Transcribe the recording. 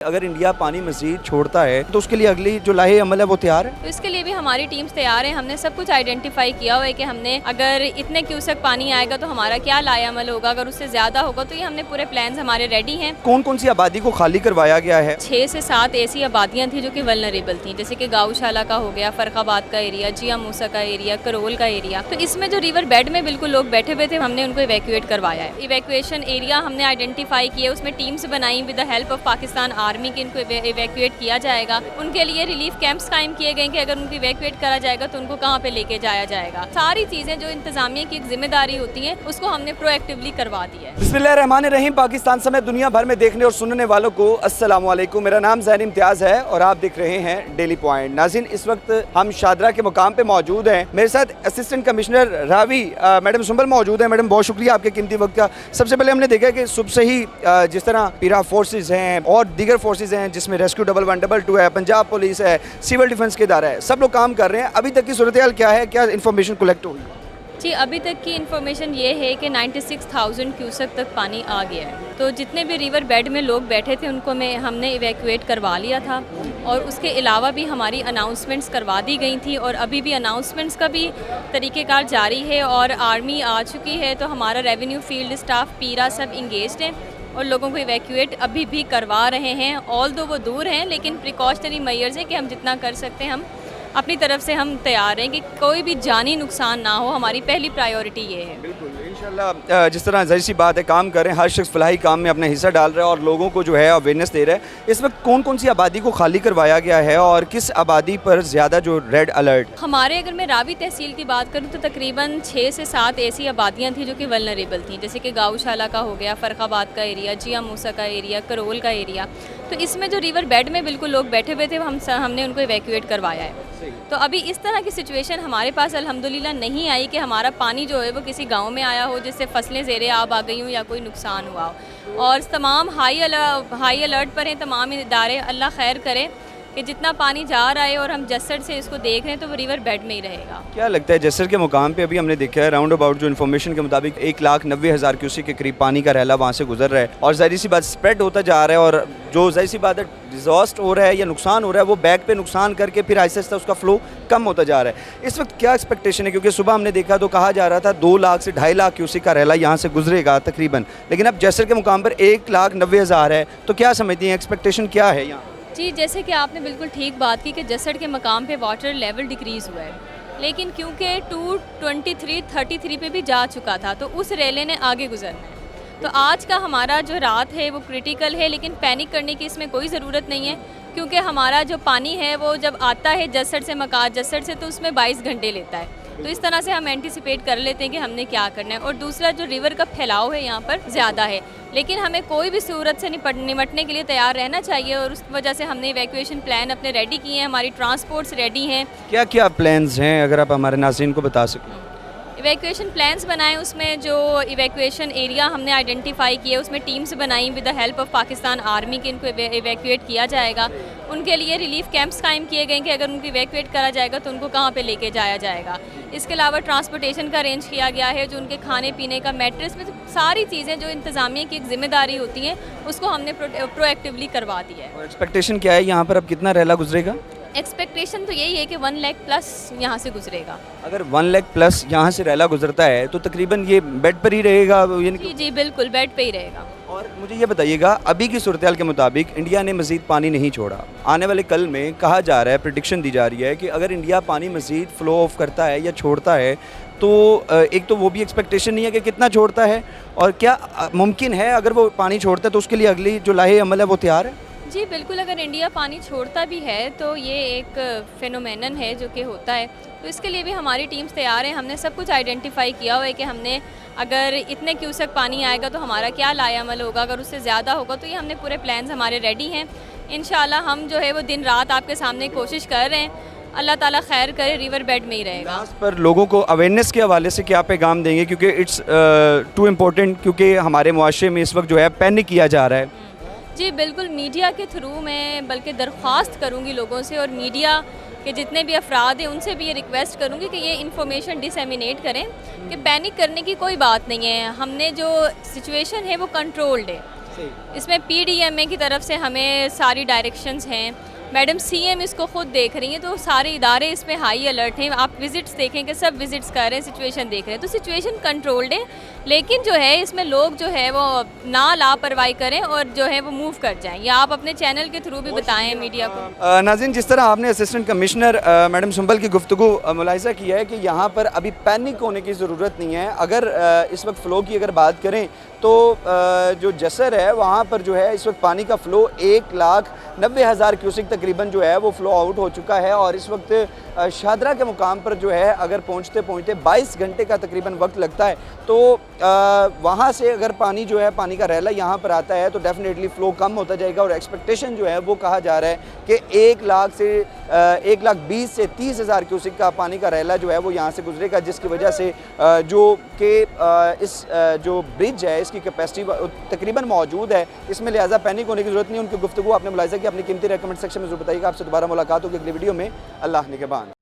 अगर इंडिया पानी मज़ीद छोड़ता है तो उसके लिए अगली जो लाहे अमल है वो तैयार है। तो इसके लिए भी हमारी टीम्स तैयार हैं। हमने सब कुछ आइडेंटिफाई किया हुआ है कि हमने अगर इतने क्यूसेक पानी आएगा तो हमारा क्या लाए अमल होगा, अगर उससे ज़्यादा होगा तो ये हमने पूरे प्लान्स हमारे रेडी हैं। कौन कौन सी आबादी को खाली करवाया गया है? 6 से 7 ऐसी आबादियाँ थी जो कि वल्नरेबल थी, जैसे कि गौशाला का हो गया, फरखाबाद का एरिया, जिया मूसा का एरिया, करोल का एरिया। तो इसमें जो रिवर बेड में बिल्कुल लोग बैठे हुए थे, हमने उनको इवैक्यूएट करवाया है। इवैक्यूएशन एरिया हमने आइडेंटिफाई किए, उसमें टीम्स बनाई with the help of Pakistan army की, इनको इवैक्यूएट किया जाएगा। उनके लिए रिलीफ कैंप्स कायम किए गए कि अगर उनको इवैक्यूएट करा जाएगा तो उनको कहाँ पे लेके जाया जाएगा। सारी चीज़ें जो इंतजामिया की एक जिम्मेदारी होती हैं उसको हमने प्रोएक्टिवली करवा दी है। बिस्मिल्लाहिर्रहमानिर्रहीम। पाकिस्तान समेत दुनिया भर में देखने और सुनने वालों को अस्सलाम वालेकुम। मेरा नाम ज़ैन इम्तियाज़ है और आप देख रहे हैं डेली पॉइंट। नाज़रीन, इस वक्त हम शादरा के मुकाम पे मौजूद हैं। मेरे साथ assistant commissioner Ravi madam Sumbal मौजूद हैं। मैडम, बहुत शुक्रिया आपके कीमती वक्त का। सबसे पहले हमने देखा कि सुबह से ही जिस तरह पीरा फोर्सेज हैं और दीगर फोर्सेज हैं जिसमें रेस्क्यू 112 है, पंजाब पुलिस है, सिविल डिफेंस के इदारा है, सब लोग काम कर रहे हैं। अभी तक की सूरत हाल क्या है, क्या इन्फॉर्मेशन कलेक्ट हुई? जी, अभी तक की इन्फॉर्मेशन ये है कि 96,000 क्यूसेक तक पानी आ गया है। तो जितने भी रिवर बेड में लोग बैठे थे उनको हमने इवैक्यूएट करवा लिया था और उसके अलावा भी हमारी अनाउंसमेंट्स करवा दी गई थी और अभी भी अनाउंसमेंट्स का भी तरीक़ेकार जारी है और आर्मी आ चुकी है। तो हमारा रेवेन्यू फील्ड स्टाफ पीरा सब इंगेज्ड हैं और लोगों को इवैक्यूएट अभी भी करवा रहे हैं। ऑल दो वो दूर हैं लेकिन प्रिकॉशनरी मेजर्स हैं कि हम जितना कर सकते हैं हम अपनी तरफ से हम तैयार हैं कि कोई भी जानी नुकसान ना हो। हमारी पहली प्रायोरिटी ये है। बिल्कुल, इंशाल्लाह जिस तरह ज़ाहिर सी बात है काम कर रहे हैं, हर शख्स फलाही काम में अपना हिस्सा डाल रहा है और लोगों को जो है अवेयरनेस दे रहा है। इस वक्त कौन कौन सी आबादी को खाली करवाया गया है और किस आबादी पर ज़्यादा जो रेड अलर्ट? हमारे अगर मैं रावी तहसील की बात करूँ तो तकरीबन 6 से 7 ऐसी आबादियाँ थी जो कि वल्नरेबल थी, जैसे कि गौशाला का हो गया, फरखाबाद का एरिया, जिया मूसा का एरिया, करोल का एरिया। तो इसमें जो रिवर बेड में बिल्कुल लोग बैठे हुए थे हमने उनको इवैक्यूएट करवाया है। तो अभी इस तरह की सिचुएशन हमारे पास अल्हम्दुलिल्लाह नहीं आई कि हमारा पानी जो है वो किसी गांव में आया हो जिससे फसलें ज़ेरे आब आ गई हों या कोई नुकसान हुआ हो। और तमाम हाई अलर्ट पर हैं तमाम इदारे। अल्लाह खैर करे कि जितना पानी जा रहा है और हम जस्सर से इसको देख रहे हैं तो वो रिवर बेड में ही रहेगा। क्या लगता है जस्सर के मुकाम पे अभी हमने देखा है राउंड अबाउट जो इन्फॉर्मेशन के मुताबिक 1,90,000 क्यूसेक के करीब पानी का रैला वहाँ से गुजर रहा है और ज़ाहिर सी बात स्प्रेड होता जा रहा है और जो ज़ाहिर सी बात है डिज़ास्ट हो रहा है या नुकसान हो रहा है वो बैक पे नुकसान करके फिर आहिस्ता आहिस्ता उसका फ्लो कम होता जा रहा है। इस वक्त क्या एक्सपेक्टेशन है, क्योंकि सुबह हमने देखा तो कहा जा रहा था 2 लाख से 2.5 लाख क्यूसेक का रैला यहाँ से गुजरेगा तकरीबन, लेकिन अब जस्सर के मुकाम पर 1,90,000 है। तो क्या समझती हैं, एक्सपेक्टेशन क्या है यहाँ? जी, जैसे कि आपने बिल्कुल ठीक बात की कि जस्सर के मकाम पे वाटर लेवल डिक्रीज़ हुआ है, लेकिन क्योंकि 223-33 पे भी जा चुका था तो उस रेले ने आगे गुजरना है। तो आज का हमारा जो रात है वो क्रिटिकल है, लेकिन पैनिक करने की इसमें कोई ज़रूरत नहीं है क्योंकि हमारा जो पानी है वो जब आता है जस्सर से तो उसमें 22 घंटे लेता है। तो इस तरह से हम एंटिसिपेट कर लेते हैं कि हमने क्या करना है। और दूसरा जो रिवर का फैलाव है यहाँ पर ज़्यादा है, लेकिन हमें कोई भी सूरत से निमटने के लिए तैयार रहना चाहिए और उस वजह से हमने इवैक्यूएशन प्लान अपने रेडी किए हैं, हमारी ट्रांसपोर्ट्स रेडी हैं। क्या क्या प्लान्स हैं अगर आप हमारे नाज़रीन को बता सकें? इवैक्यूएशन प्लान्स बनाए, उसमें जो इवैक्यूएशन एरिया हमने आइडेंटिफाई किए उसमें टीम्स बनाई with the help of Pakistan army की, इनको इवैक्यूएट किया जाएगा। उनके लिए रिलीफ कैंप्स कायम किए गए कि अगर उनको इवैक्यूएट करा जाएगा तो उनको कहाँ पे लेके जाया जाएगा। इसके अलावा ट्रांसपोर्टेशन का अरेंज किया गया है, जो उनके खाने पीने का, मैट्रेस में सारी चीज़ें जो इंतज़ामिया की एक जिम्मेदारी होती हैं उसको हमने प्रोएक्टिवली करवा दी है। और एक्सपेक्टेशन क्या है यहाँ पर, अब कितना रैला गुजरेगा? एक्सपेक्टेशन तो यही है कि 1 लाख प्लस यहाँ से गुजरेगा। अगर 1 लाख प्लस यहाँ से रैला गुजरता है तो तकरीबन ये बेड पर ही रहेगा जी जी बिल्कुल, बेड पे ही रहेगा। और मुझे ये बताइएगा, अभी की सूरत हाल के मुताबिक इंडिया ने मज़ीद पानी नहीं छोड़ा। आने वाले कल में कहा जा रहा है, प्रेडिक्शन दी जा रही है कि अगर इंडिया पानी मज़ीद फ्लो ऑफ करता है या छोड़ता है तो एक तो वो भी एक्सपेक्टेशन नहीं है कि कितना छोड़ता है और क्या मुमकिन है अगर वो पानी छोड़ता है तो उसके लिए अगली जो लाहे अमल है वो तैयार है? जी बिल्कुल, अगर इंडिया पानी छोड़ता भी है तो ये एक फेनोमेनन है जो कि होता है। तो इसके लिए भी हमारी टीम्स तैयार हैं। हमने सब कुछ आइडेंटिफाई किया हुआ है कि हमने अगर इतने क्यूसेक पानी आएगा तो हमारा क्या लाए अमल होगा, अगर उससे ज़्यादा होगा तो ये हमने पूरे प्लान्स हमारे रेडी हैं। इंशाल्लाह हम जो है वो दिन रात आपके सामने कोशिश कर रहे हैं। अल्लाह ताला खैर करे, रिवर बेड में ही रहेगा। लास्ट पर लोगों को अवेयरनेस के हवाले से क्या पैगाम देंगे, क्योंकि इट्स टू इम्पोर्टेंट, क्योंकि हमारे मुआशरे में इस वक्त जो है पैनिक किया जा रहा है। जी बिल्कुल, मीडिया के थ्रू मैं बल्कि दरख्वास्त करूँगी लोगों से और मीडिया के जितने भी अफराद हैं उनसे भी ये रिक्वेस्ट करूँगी कि ये इन्फॉर्मेशन डिसेमिनेट करें कि पैनिक करने की कोई बात नहीं है। हमने जो सिचुएशन है वो कंट्रोल्ड है। इसमें पीडीएमए की तरफ से हमें सारी डायरेक्शंस हैं, मैडम सीएम इसको खुद देख रही हैं, तो सारे इदारे इसमें हाई अलर्ट हैं। आप विजिट्स देखें कि सब विजिट्स कर रहे हैं, सिचुएशन देख रहे हैं, तो सिचुएशन कंट्रोल्ड है। लेकिन जो है इसमें लोग जो है वो ना लापरवाही करें और जो है वो मूव कर जाएं, या आप अपने चैनल के थ्रू भी बताएं मीडिया को। नाज़रीन, जिस तरह आपने असिस्टेंट कमिश्नर मैडम सुंबल की गुफ्तगू मुलाहिज़ा किया है कि यहाँ पर अभी पैनिक होने की ज़रूरत नहीं है। अगर इस वक्त फ़्लो की अगर बात करें तो जो जसर है वहाँ पर जो है इस वक्त पानी का फ़्लो 1,90,000 क्यूसिक तकरीबन जो है वो फ़्लो आउट हो चुका है। और इस वक्त शादरा के मुकाम पर जो है अगर पहुँचते 22 घंटे का तकरीबन वक्त लगता है, तो वहाँ से अगर पानी जो है पानी का रैला यहाँ पर आता है तो डेफिनेटली फ़्लो कम होता जाएगा। और एक्सपेक्टेशन जो है वो कहा जा रहा है कि 1,20,000 से 30,000 क्यूसिक का पानी का रैला जो है वो यहाँ से गुजरेगा, जिसकी वजह से जो कि इस जो ब्रिज है इसकी कैपेसिटी तकरीबन मौजूद है, इसमें लिहाजा पैनिक होने की ज़रूरत नहीं है। उनकी गुफ्तगू आपने मुलाहिज़ा की, अपनी कीमती रेकमेंड सेक्शन में ज़रूर बताइएगा। आपसे दोबारा मुलाकात होगी अगली वीडियो में। अल्लाह निगहबान।